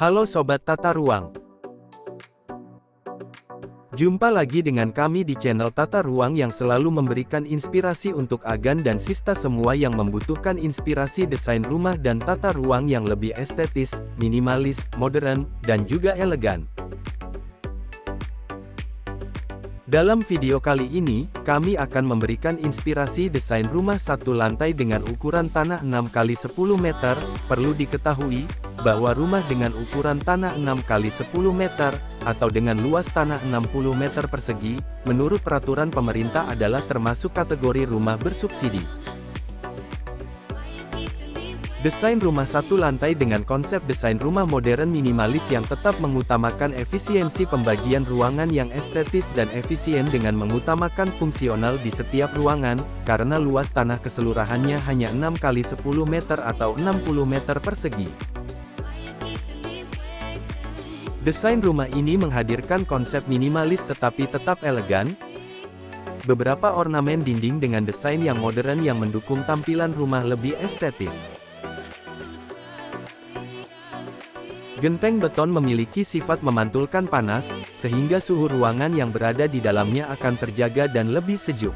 Halo Sobat Tata Ruang. Jumpa lagi dengan kami di channel Tata Ruang yang selalu memberikan inspirasi untuk Agan dan Sista semua yang membutuhkan inspirasi desain rumah dan tata ruang yang lebih estetis, minimalis, modern, dan juga elegan. Dalam video kali ini, kami akan memberikan inspirasi desain rumah satu lantai dengan ukuran tanah 6x10 meter. Perlu diketahui, bahwa rumah dengan ukuran tanah 6x10 meter, atau dengan luas tanah 60 meter persegi, menurut peraturan pemerintah adalah termasuk kategori rumah bersubsidi. Desain rumah satu lantai dengan konsep desain rumah modern minimalis yang tetap mengutamakan efisiensi pembagian ruangan yang estetis dan efisien dengan mengutamakan fungsional di setiap ruangan, karena luas tanah keseluruhannya hanya 6x10 meter atau 60 meter persegi. Desain rumah ini menghadirkan konsep minimalis tetapi tetap elegan. Beberapa ornamen dinding dengan desain yang modern yang mendukung tampilan rumah lebih estetis. Genteng beton memiliki sifat memantulkan panas, sehingga suhu ruangan yang berada di dalamnya akan terjaga dan lebih sejuk.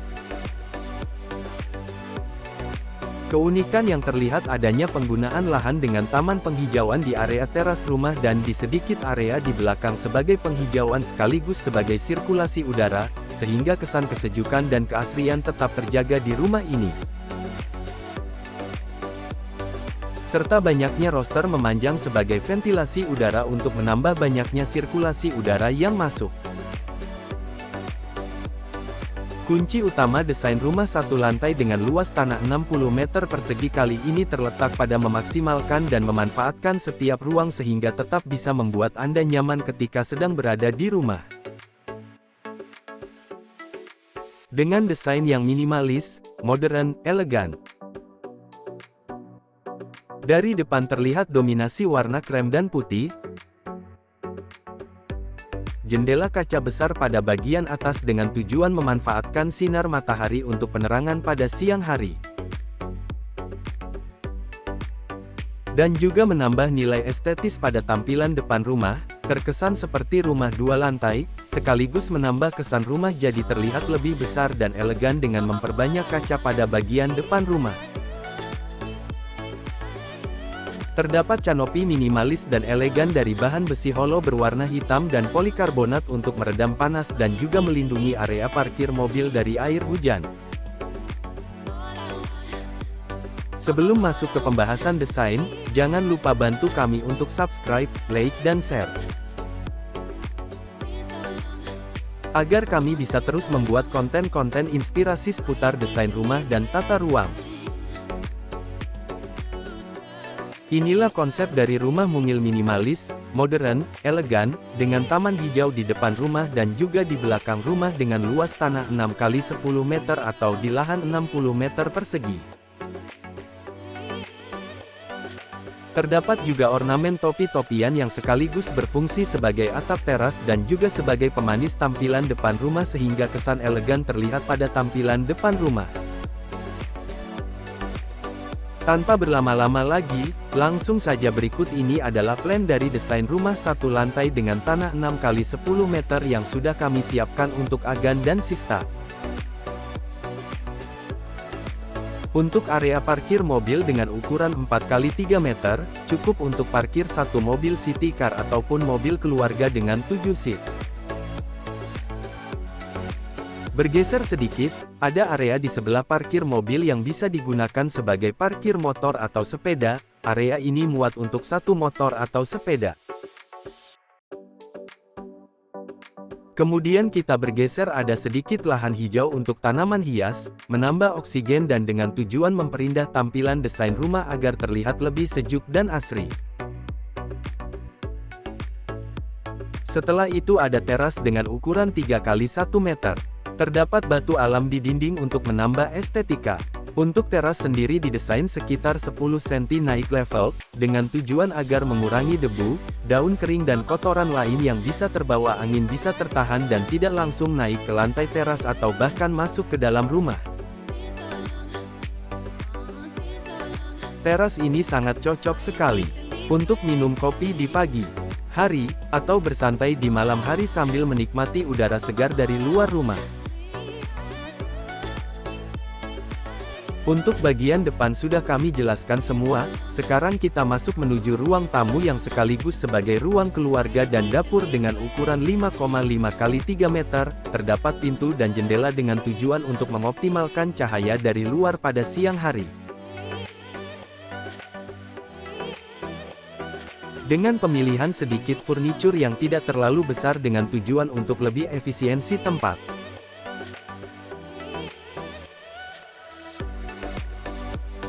Keunikan yang terlihat adanya penggunaan lahan dengan taman penghijauan di area teras rumah dan di sedikit area di belakang sebagai penghijauan sekaligus sebagai sirkulasi udara, sehingga kesan kesejukan dan keasrian tetap terjaga di rumah ini. Serta banyaknya roster memanjang sebagai ventilasi udara untuk menambah banyaknya sirkulasi udara yang masuk. Kunci utama desain rumah satu lantai dengan luas tanah 60 meter persegi kali ini terletak pada memaksimalkan dan memanfaatkan setiap ruang sehingga tetap bisa membuat Anda nyaman ketika sedang berada di rumah. Dengan desain yang minimalis, modern, elegan. Dari depan terlihat dominasi warna krem dan putih. Jendela kaca besar pada bagian atas dengan tujuan memanfaatkan sinar matahari untuk penerangan pada siang hari. Dan juga menambah nilai estetis pada tampilan depan rumah, terkesan seperti rumah dua lantai, sekaligus menambah kesan rumah jadi terlihat lebih besar dan elegan dengan memperbanyak kaca pada bagian depan rumah. Terdapat kanopi minimalis dan elegan dari bahan besi holo berwarna hitam dan polikarbonat untuk meredam panas dan juga melindungi area parkir mobil dari air hujan. Sebelum masuk ke pembahasan desain, jangan lupa bantu kami untuk subscribe, like, dan share. Agar kami bisa terus membuat konten-konten inspirasi seputar desain rumah dan tata ruang. Inilah konsep dari rumah mungil minimalis, modern, elegan, dengan taman hijau di depan rumah dan juga di belakang rumah dengan luas tanah 6x10 meter atau di lahan 60 meter persegi. Terdapat juga ornamen topi-topian yang sekaligus berfungsi sebagai atap teras dan juga sebagai pemanis tampilan depan rumah sehingga kesan elegan terlihat pada tampilan depan rumah. Tanpa berlama-lama lagi, langsung saja berikut ini adalah plan dari desain rumah satu lantai dengan tanah 6x10 meter yang sudah kami siapkan untuk Agan dan Sista. Untuk area parkir mobil dengan ukuran 4x3 meter, cukup untuk parkir satu mobil city car ataupun mobil keluarga dengan 7 seat. Bergeser sedikit, ada area di sebelah parkir mobil yang bisa digunakan sebagai parkir motor atau sepeda. Area ini muat untuk satu motor atau sepeda. Kemudian kita bergeser ada sedikit lahan hijau untuk tanaman hias, menambah oksigen dan dengan tujuan memperindah tampilan desain rumah agar terlihat lebih sejuk dan asri. Setelah itu ada teras dengan ukuran 3x1 meter. Terdapat batu alam di dinding untuk menambah estetika. Untuk teras sendiri didesain sekitar 10 cm naik level, dengan tujuan agar mengurangi debu, daun kering dan kotoran lain yang bisa terbawa angin bisa tertahan dan tidak langsung naik ke lantai teras atau bahkan masuk ke dalam rumah. Teras ini sangat cocok sekali untuk minum kopi di pagi. hari, atau bersantai di malam hari sambil menikmati udara segar dari luar rumah. Untuk bagian depan sudah kami jelaskan semua, sekarang kita masuk menuju ruang tamu yang sekaligus sebagai ruang keluarga dan dapur dengan ukuran 5,5 x 3 meter, terdapat pintu dan jendela dengan tujuan untuk mengoptimalkan cahaya dari luar pada siang hari. Dengan pemilihan sedikit furnitur yang tidak terlalu besar dengan tujuan untuk lebih efisiensi tempat.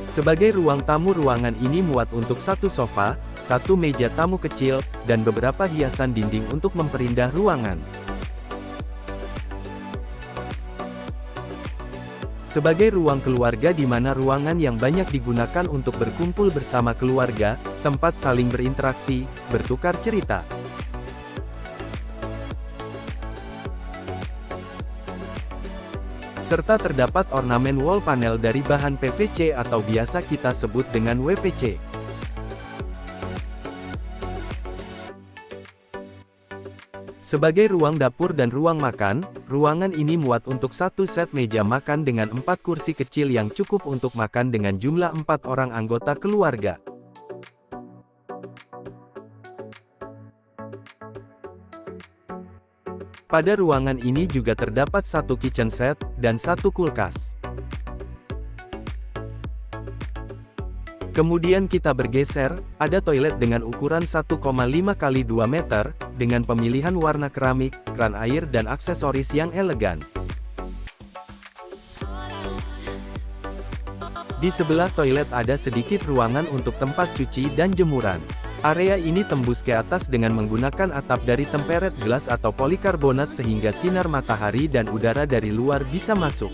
Sebagai ruang tamu, ruangan ini muat untuk satu sofa, satu meja tamu kecil, dan beberapa hiasan dinding untuk memperindah ruangan. Sebagai ruang keluarga di mana ruangan yang banyak digunakan untuk berkumpul bersama keluarga, tempat saling berinteraksi, bertukar cerita. Serta terdapat ornamen wall panel dari bahan PVC atau biasa kita sebut dengan WPC. Sebagai ruang dapur dan ruang makan, ruangan ini muat untuk satu set meja makan dengan 4 kursi kecil yang cukup untuk makan dengan jumlah 4 orang anggota keluarga. Pada ruangan ini juga terdapat satu kitchen set, dan satu kulkas. Kemudian kita bergeser, ada toilet dengan ukuran 1,5 x 2 meter, dengan pemilihan warna keramik, kran air dan aksesoris yang elegan. Di sebelah toilet ada sedikit ruangan untuk tempat cuci dan jemuran. Area ini tembus ke atas dengan menggunakan atap dari temperet gelas atau polikarbonat sehingga sinar matahari dan udara dari luar bisa masuk.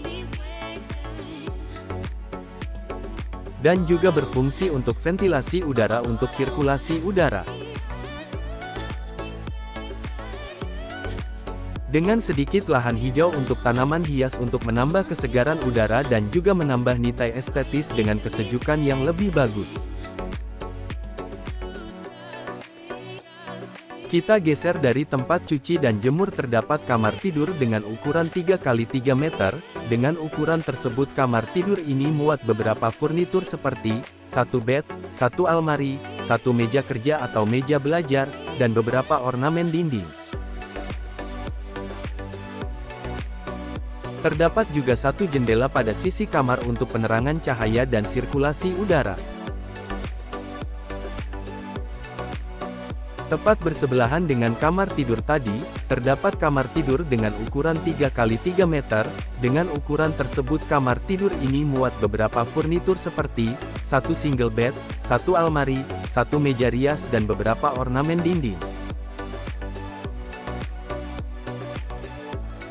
Dan juga berfungsi untuk ventilasi udara untuk sirkulasi udara. Dengan sedikit lahan hijau untuk tanaman hias untuk menambah kesegaran udara dan juga menambah nilai estetis dengan kesejukan yang lebih bagus. Kita geser dari tempat cuci dan jemur, terdapat kamar tidur dengan ukuran 3 x 3 meter. Dengan ukuran tersebut kamar tidur ini muat beberapa furnitur seperti, satu bed, satu almari, satu meja kerja atau meja belajar, dan beberapa ornamen dinding. Terdapat juga satu jendela pada sisi kamar untuk penerangan cahaya dan sirkulasi udara. Tepat bersebelahan dengan kamar tidur tadi, terdapat kamar tidur dengan ukuran 3 x 3 meter. Dengan ukuran tersebut kamar tidur ini muat beberapa furnitur seperti, satu single bed, satu almari, satu meja rias dan beberapa ornamen dinding.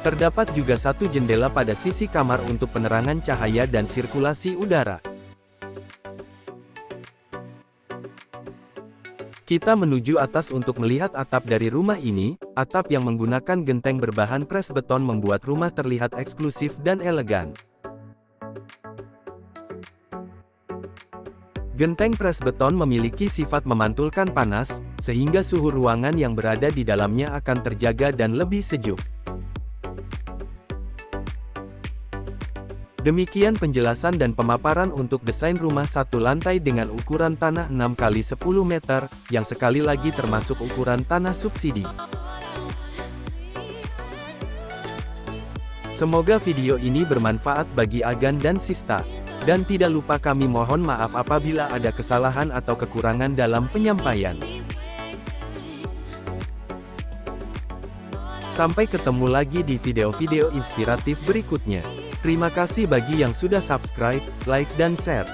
Terdapat juga satu jendela pada sisi kamar untuk penerangan cahaya dan sirkulasi udara. Kita menuju atas untuk melihat atap dari rumah ini. Atap yang menggunakan genteng berbahan pres beton membuat rumah terlihat eksklusif dan elegan. Genteng pres beton memiliki sifat memantulkan panas, sehingga suhu ruangan yang berada di dalamnya akan terjaga dan lebih sejuk. Demikian penjelasan dan pemaparan untuk desain rumah satu lantai dengan ukuran tanah 6 x 10 meter, yang sekali lagi termasuk ukuran tanah subsidi. Semoga video ini bermanfaat bagi Agan dan Sista. Dan tidak lupa kami mohon maaf apabila ada kesalahan atau kekurangan dalam penyampaian. Sampai ketemu lagi di video-video inspiratif berikutnya. Terima kasih bagi yang sudah subscribe, like dan share.